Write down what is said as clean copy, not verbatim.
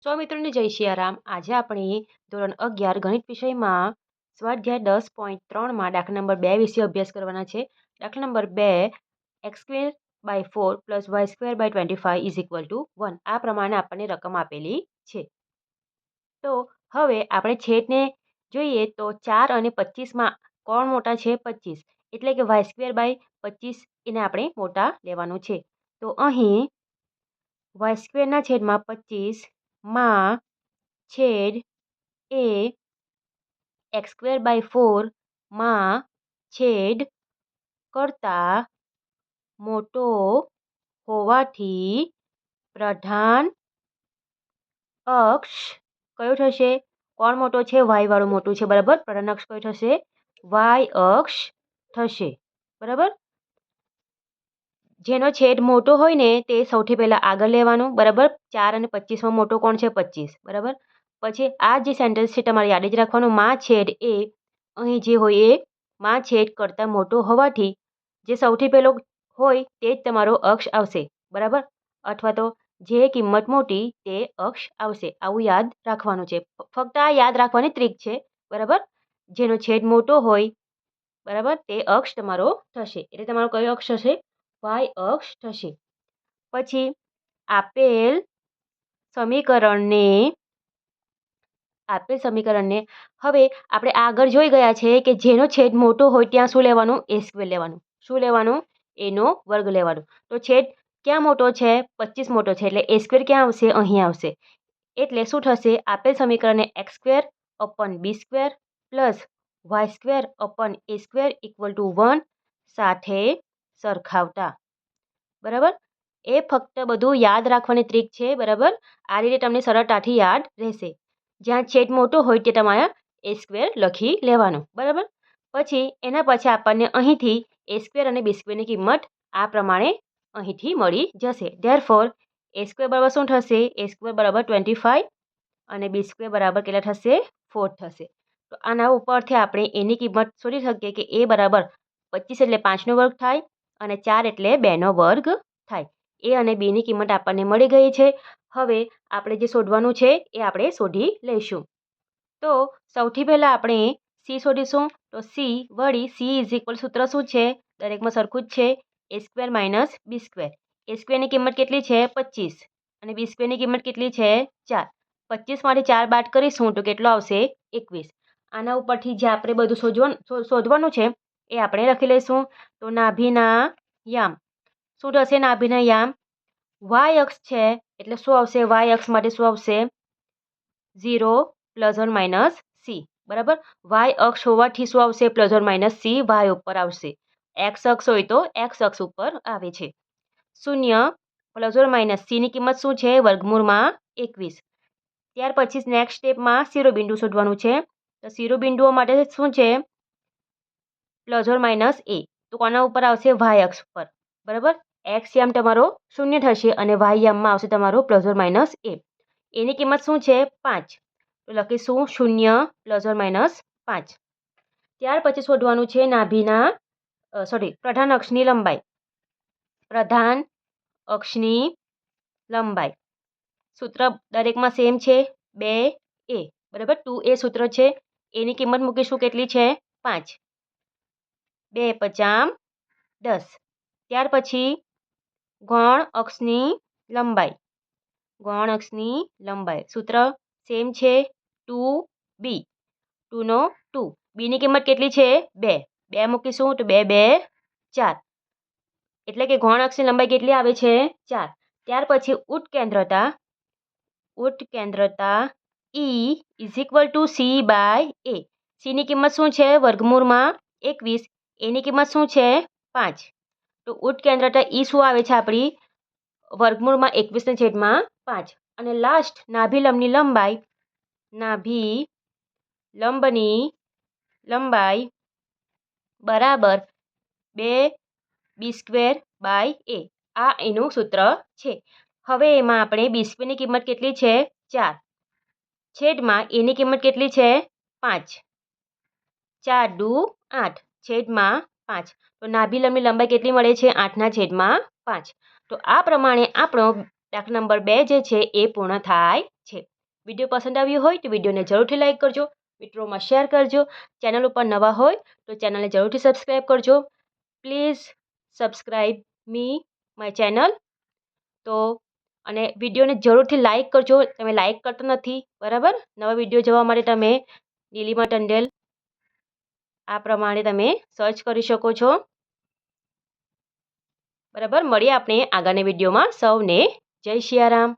સો મિત્રોને જય સિયારામ. આજે આપણે ધોરણ 11 ગણિત વિષયમાં સ્વાધ્યાય 10.3માં દાખલા નંબર 2 વિશે અભ્યાસ કરવાના છે. દાખલા નંબર 2 x² + y² / 25 = 1 આ પ્રમાણે આપણને રકમ આપેલી છે. તો હવે આપણે છેદને જોઈએ તો 4 અને 25માં કોણ મોટા છે? 25, એટલે કે y² / 25 એને આપણે મોટા લેવાનું છે. તો અહીં y² ના છેદમાં 25 માં છેદ એ x² / 4 માં છેદ કરતા મોટો હોવાથી પ્રધાન અક્ષ કયો થશે? કોણ મોટો છે? y વાળું મોટું છે, બરાબર. પ્રધાન અક્ષ કયો થશે? y અક્ષ થશે, બરાબર. જેનો છેદ મોટો હોય ને તે સૌથી પહેલા આગળ લેવાનું, બરાબર. 4 અને 25માં મોટો કોણ છે? 25, બરાબર. પછી આ જે સેન્ટેન્સ છે તમારે યાદ જ રાખવાનું, માં છેદ એ અહીં જે હોય એ માં છેદ કરતાં મોટો હોવાથી જે સૌથી પહેલો હોય તે જ તમારો અક્ષ આવશે, બરાબર. અથવા તો જે કિંમત મોટી તે અક્ષ આવશે, આવું યાદ રાખવાનું છે. ફક્ત આ યાદ રાખવાની ટ્રીક છે, બરાબર. જેનો છેદ મોટો હોય, બરાબર, તે અક્ષ તમારો થશે. એટલે તમારો કયો અક્ષ થશે? y અક્ષ થશે. પછી આપેલ સમીકરણને હવે આપણે આગળ જોઈ ગયા છે કે જેનો છેદ મોટો હોય ત્યાં શું લેવાનું? a² લેવાનું. શું લેવાનું? એનો વર્ગ લેવાનું. તો છેદ ક્યાં મોટો છે? 25 મોટો છે, એટલે a² ક્યાં આવશે? અહીં આવશે. એટલે શું થશે? આપેલ સમીકરણને x² / b² + y² / a² = 1 સાથે સરખાવતા, બરાબર. એ ફક્ત બધું યાદ રાખવાની ટ્રીક છે, બરાબર. આ રીતે તમને સરળતાથી યાદ રહેશે. જ્યાં છેદ મોટો હોય તે તમારે a² લખી લેવાનું, બરાબર. પછી એના પછી આપણને અહીંથી a² અને b² ની કિંમત આ પ્રમાણે અહીંથી મળી જશે. ધેરફોર a² બરાબર શું થશે? a² બરાબર 25 અને b² બરાબર કેટલા થશે? 4 થશે. તો આના ઉપરથી આપણે એની કિંમત શોધી શકીએ કે a બરાબર 25 એટલે 5નો વર્ગ થાય અને 4 એટલે 2નો વર્ગ થાય. a અને b ની કિંમત આપણને મળી ગઈ છે. હવે આપણે જે શોધવાનું છે એ આપણે શોધી લઈશું. તો સૌથી પહેલાં આપણે c શોધીશું. તો c સૂત્ર શું છે? દરેકમાં સરખું જ છે, a² - b². a² ની કિંમત કેટલી છે? 25 અને b² ની કિંમત કેટલી છે? 4. 25માંથી 4 બાદ કરીશું તો કેટલો આવશે? 21. આના ઉપરથી જે આપણે બધું શોધવાનું છે એ આપણે લખી લઈશું. તો નાભીના યામ શું થશે? નાભીના યામ y અક્ષ છે એટલે શું આવશે? y અક્ષ માટે શું આવશે? 0 ± c, બરાબર. y અક્ષ હોવાથી શું આવશે? ± c y ઉપર આવશે. x અક્ષ હોય તો x અક્ષ ઉપર આવે છે. 0 ± c ની કિંમત શું છે? વર્ગમૂળમાં 21. ત્યાર પછી નેક્સ્ટ સ્ટેપમાં શિરોબિંદુ શોધવાનું છે. તો શિરોબિંદુઓ માટે શું છે? ± a. તો કોના ઉપર આવશે? y અક્ષ પર, બરાબર. x યામ તમારો 0 થશે અને y યામમાં આવશે તમારો ± a. એની કિંમત શું છે? 5. તો લખીશું 0 ± 5. ત્યાર પછી શોધવાનું છે પ્રધાન અક્ષની લંબાઈ. પ્રધાન અક્ષની લંબાઈ સૂત્ર દરેકમાં સેમ છે, 2a, બરાબર. 2a સૂત્ર છે. એની કિંમત મૂકીશું કેટલી છે? 5. 2 × 5 = 10. ત્યાર પછી ગૌણ અક્ષની લંબાઈ સૂત્ર સેમ છે, 2b. 2 નો 2. b ની કિંમત કેટલી છે? 2. 2 મૂકીશું તો 2 × 2 = 4. એટલે કે ગૌણ અક્ષની લંબાઈ કેટલી આવે છે? 4. ત્યાર પછી ઉત્કેન્દ્રતા E = c/a. c ની કિંમત શું છે? વર્ગમૂળમાં 21. એની કિંમત શું છે? 5. તો ઉત્કેન્દ્રતા E શું આવે છે આપણી? વર્ગમૂળમાં 21/5. અને લાસ્ટ નાભિલંબની લંબાઈ બરાબર 2b² / a. આ એનું સૂત્ર છે. હવે એમાં આપણે b² ની કિંમત કેટલી છે? 4 છેદમાં એની કિંમત કેટલી છે? 5. 4 × 2 = 8 છેદમાં 5. તો નાભિલંબની લંબાઈ કેટલી મળે છે? 8/5. તો આ પ્રમાણે આપણો દાખલા નંબર 2 જે છે એ પૂર્ણ થાય છે. વિડીયો પસંદ આવ્યો હોય તો વિડીયોને જરૂરથી લાઇક કરજો, મિત્રોમાં શેર કરજો. ચેનલ ઉપર નવા હોય તો ચેનલને જરૂરથી સબસ્ક્રાઈબ કરજો. Please subscribe my channel. તો અને વિડીયોને જરૂરથી લાઇક કરજો. તમે લાઇક કરતા નથી, બરાબર. નવા વિડીયો જોવા માટે તમે નીલિમા ટંડેલ આ પ્રમાણે તમે સર્ચ કરી શકો છો, બરાબર. મળીએ આપણે આગળના વિડીયોમાં. સૌને જય સિયારામ.